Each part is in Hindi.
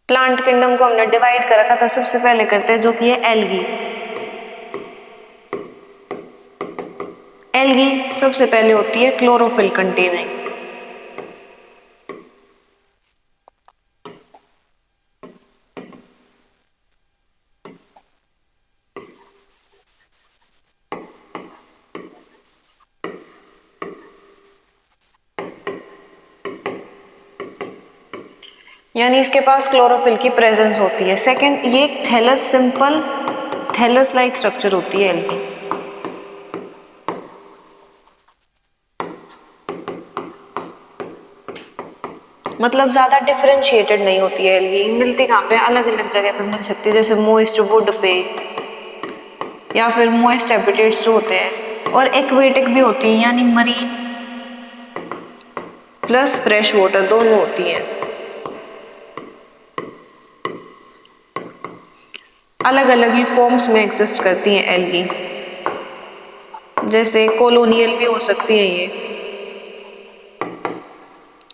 प्लांट किंगडम को हमने डिवाइड कर रखा था, सबसे पहले करते हैं जो कि है एल्गी। एल्गी सबसे पहले होती है क्लोरोफिल कंटेनिंग। यानी इसके पास क्लोरोफिल की प्रेजेंस होती है। सेकंड, ये thallus, simple thallus like structure होती है एल्गी। मतलब ज्यादा डिफरेंशिएटेड नहीं होती है एल्गी। मिलती कहाँ पे, अलग अलग जगह पे मिल सकती है, जैसे मोइस्ट वुड पे या फिर मोइस्ट हैबिटेट्स जो होते हैं, और एक्वेटिक भी होती है, यानी मरीन प्लस फ्रेश वाटर दोनों होती हैं। अलग अलग ही फॉर्म्स में एग्जिस्ट करती हैं एल्गी, जैसे कॉलोनियल भी हो सकती है ये,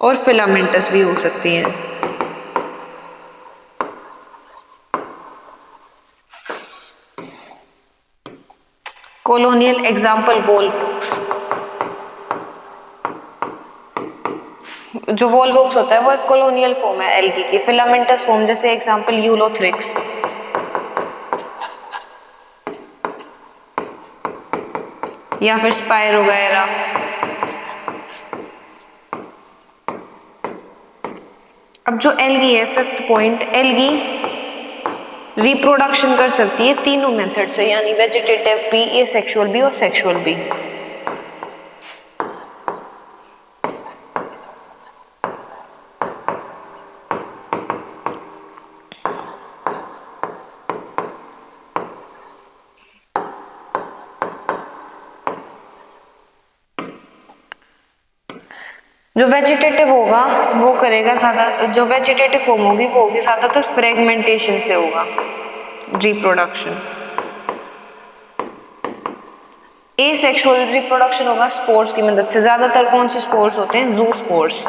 और फिलामेंटस भी हो सकती हैं। Colonial example Volvox. जो वॉलवॉक्स होता है वो एक कॉलोनियल फॉर्म है एल्गी की। फिलामेंटस फॉर्म जैसे एग्जाम्पल यूलोथ्रिक्स, या फिर स्पायरोगायरा। अब जो एल्गी है, फिफ्थ पॉइंट, एल्गी रिप्रोडक्शन कर सकती है तीनों मेथड से, यानी वेजिटेटिव भी, एसेक्सुअल भी और सेक्सुअल भी। जो वेजिटेटिव होगा वो करेगा ज्यादा, जो वेजिटेटिव फॉर्म होगी वो होगी ज्यादातर फ्रेगमेंटेशन से होगा रिप्रोडक्शन। एसेक्सुअल रिप्रोडक्शन होगा स्पोर्स की मदद से। ज्यादातर कौन से स्पोर्स होते हैं, जू स्पोर्स।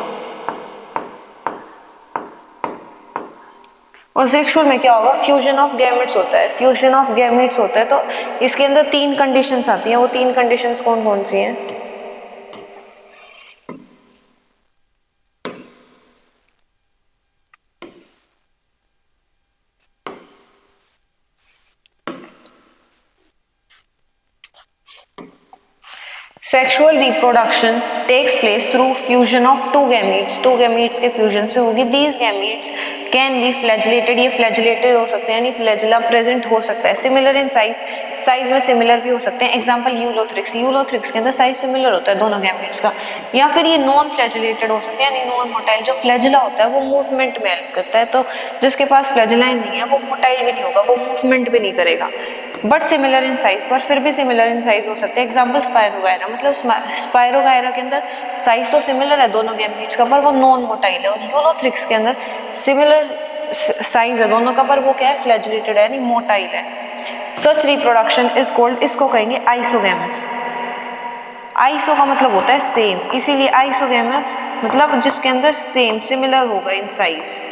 और सेक्सुअल में क्या होगा, फ्यूजन ऑफ गैमेट्स होता है। फ्यूजन ऑफ गैमेट्स होता है तो इसके अंदर तीन कंडीशंस आती हैं। वो तीन कंडीशंस कौन कौन सी हैं, sexual reproduction takes place through fusion of two gametes. Two gametes के फ्यूजन से होगी। These gametes can be flagellated, ये फ्लैजिलेटेड हो सकते हैं, यानी फ्लैजिला प्रेजेंट हो सकता है। सिमिलर इन साइज, साइज में सिमिलर भी हो सकते हैं। एग्जांपल यूलोथ्रिक्स, यूलोथ्रिक्स के अंदर साइज सिमिलर होता है दोनों गैमीट्स का। या फिर ये नॉन फ्लैजिलेटेड हो सकते हैं, यानी नॉन मोटाइल। जो फ्लैजिला होता है वो मूवमेंट में हेल्प करता है, तो जिसके पास फ्लैजिला नहीं है वो मोटाइल भी नहीं होगा, वो मूवमेंट भी नहीं करेगा, बट सिमिलर इन साइज। पर फिर भी सिमिलर इन साइज हो सकते हैं। एग्जांपल स्पायरोगायरा, मतलब स्पायरोगायरा के अंदर साइज तो सिमिलर है दोनों गैमीट्स का, पर वो नॉन मोटाइल है। और यूलोथ्रिक्स के अंदर सिमिलर साइज है दोनों का, पर वो क्या है, फ्लैजिलेटेड है, यानी मोटाइल है। सच रिप्रोडक्शन इज कॉल्ड, इसको कहेंगे आइसोगैमस। आइसो का मतलब होता है सेम, इसीलिए आइसोगैमस मतलब जिसके अंदर सेम, सिमिलर होगा in size.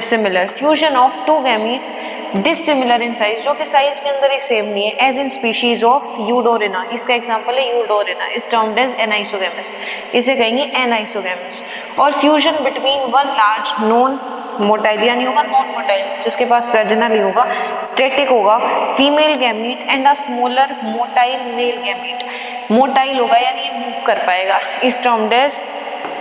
Similar fusion of two gametes dissimilar in size, जो कि साइज के अंदर ही सेम नहीं है, as in species of Eudorina. इसका एग्जांपल है Eudorina, is termed as anisogamous, इसे कहेंगे एनाइसोगैमस। और fusion between one large non motile, यानी होगा नॉन मोटाइल, जिसके पास फ्लैजिना नहीं होगा, स्टैटिक होगा, female gamete and a smaller motile male gamete. Motile होगा यानी ये मूव कर पाएगा, इज टर्म्ड एज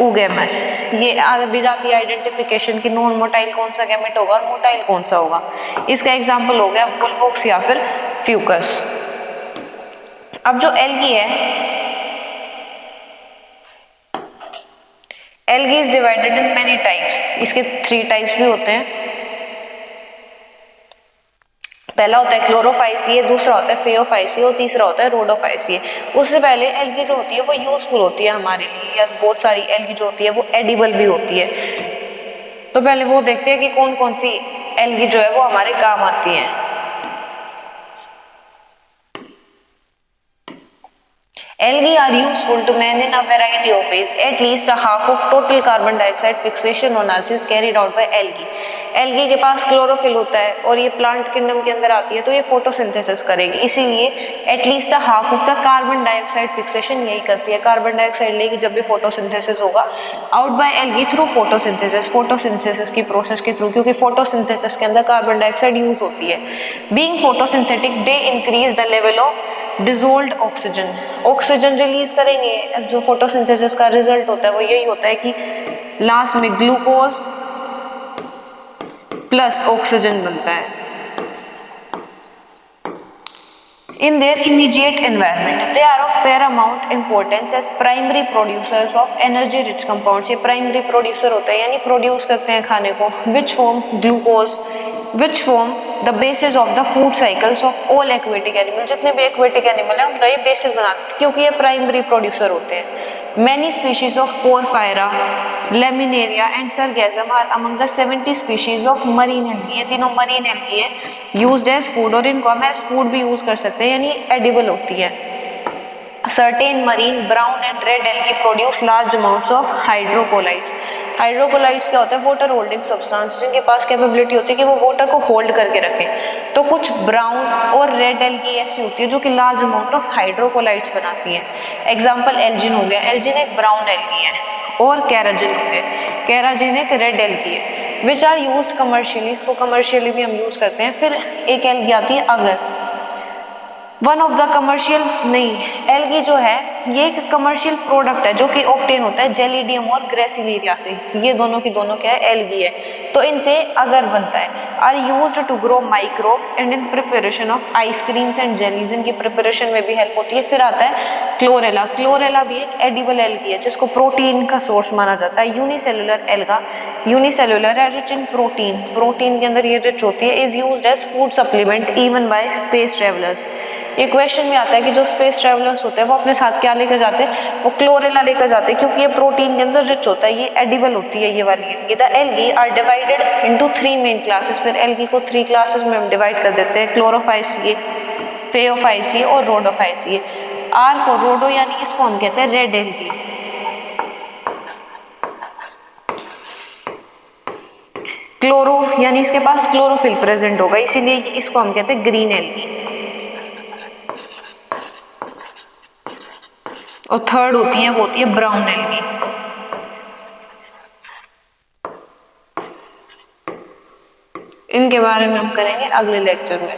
oogamous। ये आगे जाती है आइडेंटिफिकेशन की नॉन मोटाइल कौन सा गैमेट होगा और मोटाइल कौन सा होगा। इसका एग्जांपल हो गया वोल्वॉक्स या फिर फ्यूकस। अब जो एल्गी है, algae is divided in many types. इसके 3 टाइप्स भी होते हैं। पहला होता है क्लोरोफाइसिए, दूसरा होता है फेओफाइसिए और तीसरा होता है रोडोफाइसिए। उससे पहले एल्गी जो होती है वो यूजफुल होती है हमारे लिए, या बहुत सारी एल्गी जो होती है वो एडिबल भी होती है। तो पहले वो देखते हैं कि कौन कौन सी एल्गी जो है वो हमारे काम आती है। Algae are useful to man in a variety of ways. At least a half of total carbon dioxide fixation on Earth is carried out by algae. Algae के पास क्लोरोफिल होता है और ये प्लांट किंगडम के अंदर आती है तो ये फोटोसिंथेसिस करेगी, इसीलिए at least half of the carbon dioxide fixation यही करती है, कार्बन डाइऑक्साइड लेगी जब भी फोटोसिंथेसिस होगा out by algae through photosynthesis, photosynthesis की प्रोसेस के थ्रू, क्योंकि फोटोसिंथेसिस के अंदर कार्बन डाइऑक्साइड यूज होती है. Being photosynthetic they increase the level of dissolved oxygen. Oxygen release करेंगे, जो फोटोसिंथेसिस का रिजल्ट होता है वो यही होता है कि लास्ट में ग्लूकोज प्लस ऑक्सीजन बनता है. In their immediate environment, they are of paramount importance as primary producers of energy-rich compounds. ये primary producer होते हैं यानी produce करते हैं खाने को, which form glucose, which form the basis of the food cycles of all aquatic animals. जितने भी aquatic animal हैं उनका ये basis बनाते हैं क्योंकि ये primary producer होते हैं. Many species of Porphyra, Laminaria and Sargassum are among the 70 species of marine algae. ये तीनों marine algae है, used as food और इनको हम as food भी use कर सकते हैं यानी edible होती है. Certain marine brown and red algae produce large amounts of hydrocolloids. हाइड्रोकोलाइड्स क्या होता है? वाटर होल्डिंग सब्सटेंस, जिनके पास कैपेबिलिटी होती है कि वो वाटर को होल्ड करके रखें. तो कुछ ब्राउन और रेड एल्गी ऐसी होती है जो कि लार्ज अमाउंट ऑफ हाइड्रोकोलाइड्स बनाती है. एग्जांपल एल्जिन हो गया, एल्जिन एक ब्राउन एल्गी है, और कैराजिन हो गया, कैराजिन एक रेड एल्गी है, विच आर यूज्ड कमर्शियली. इसको कमर्शियली भी हम यूज करते हैं. फिर एक एल्गी आती है अगर, वन ऑफ द कमर्शियल नहीं, एल्गी जो है ये एक कमर्शियल प्रोडक्ट है जो कि ऑब्टेन होता है जेलिडियम और ग्रेसिलेरिया से. ये दोनों की दोनों क्या है? एल्गी है. तो इनसे अगर बनता है. Are used to grow microbes and in preparation of ice creams and jellies. इनकी प्रिपरेशन में भी हेल्प होती है. फिर आता है क्लोरेला. क्लोरेला भी एक एडिबल एल्गी है जिसको प्रोटीन का सोर्स माना जाता है. यूनिसेलुलर एल्गा, यूनिसेलुलर है, रिच इन प्रोटीन, प्रोटीन के अंदर ये रिच होती है. Is used as food supplement even by space travellers. ये क्वेश्चन में आता है कि जो स्पेस ट्रेवलर्स होते हैं वो अपने साथ क्या लेकर जाते हैं? वो क्लोरेला लेकर जाते हैं क्योंकि ये प्रोटीन के अंदर रिच होता है, ये एडिबल होती है ये वाली algae. The algae are divided into 3 main classes. फिर एल्गी को 3 क्लासेस में हम डिवाइड कर देते हैं, क्लोरोफाइसिए, फेओफाइसिए और रोडोफाइसिए. आर फॉर रोडो यानी इसको हम कहते हैं रेड एल्गी. क्लोरो यानी इसके पास क्लोरोफिल प्रेजेंट होगा, इसीलिए इसको हम कहते हैं ग्रीन एल्गी. और थर्ड होती है वो होती है ब्राउन एल्गी. इनके बारे में हम करेंगे अगले लेक्चर में.